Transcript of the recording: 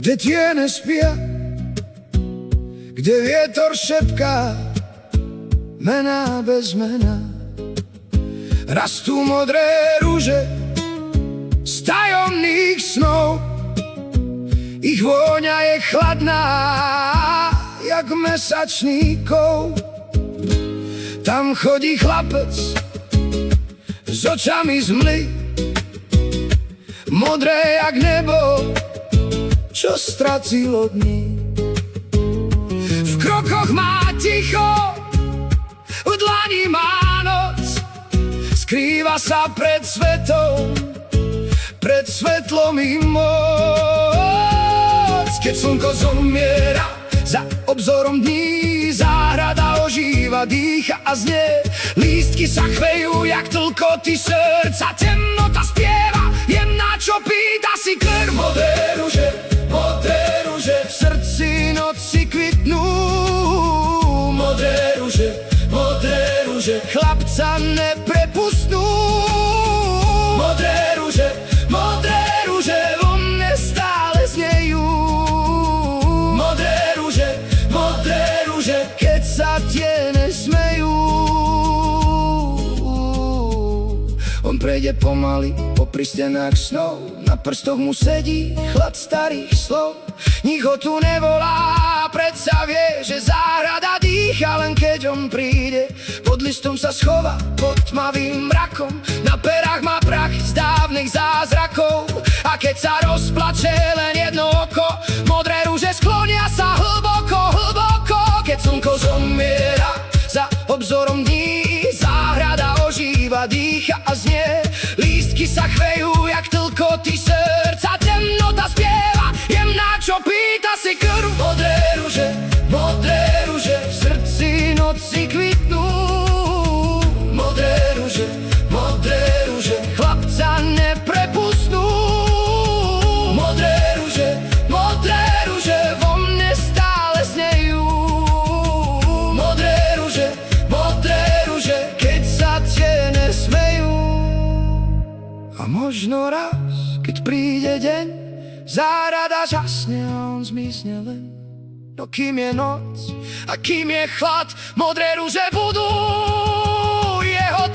kde tiene spia, kde vietor šepká mená bez mena. Rastú modré rúže z tajomných snov, ich vôňa je chladná jak mesačníkov. Tam chodí chlapec s očami z mly, modré jak nebo, čo stracilo dni. V krokoch má ticho, v dlani má noc, skrýva sa pred svetom, pred svetlom i moc. Keď slnko zomiera za obzorom dní, záhrada ožíva, dýcha a znie, lístky sa chvejú jak tlkoty srdca, temnota spieva jemná, čo pýta si krv. Modré ruže v srdci noci kvitnú, modré ruže chlapca neprepustnú. Modré ruže vo mne stále znejú. Modré ruže, keď sa tiene smejú. On prejde pomaly popri stenách snov, na prstoch mu sedí chlad starých slov. Nikoho tu nevolá, predsa vie, že záhrada dýcha, len keď on príde. Pod listom sa schová, pod tmavým mrakom, na perách má prach z dávnych zázrakov. A keď sa rozplače len jedno oko, modré rúže sklonia sa hlboko, hlboko. Keď slnko zomiera za obzorom dní, záhrada ožíva, dýcha a znie, lístky sa chvejú jak tlkoty srdca, temnota spieva jemná, čo pýta si krv. Modré ruže v srdci noci kvitnú. Modré ruže chlapca neprepustnú. Modré ruže vo mne stále znejú. Modré ruže, keď sa tiene smejú. A možno raz, keď príde deň, záhrada žasne a on zmizne len. No kým je noc a kým je chlad, modré ruže budú jeho